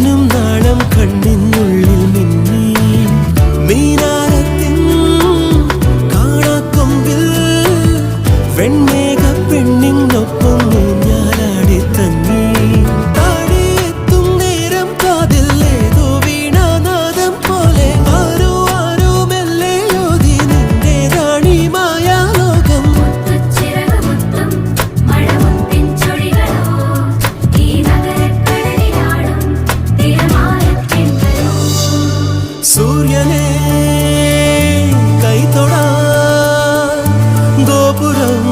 മിന്നും നാളം കണ്ണിനുള്ളിൽ മിന്നി മീനാരത്തിൻ കാണാക്കൊമ്പിൽ വെൺമേഘ പെണ്ണിനൊപ്പം ഊഞ്ഞാലാടി തങ്ങി താടിയെത്തും നേരം കാതിൽ ഏതോ വീണാനാദം പോലെ ആരോ ആരോ മെല്ലെ ഓതി നിന്റേതാണീ മായാലോകം. സൂര്യനെ കൈതൊടാൻ ഗോപുരം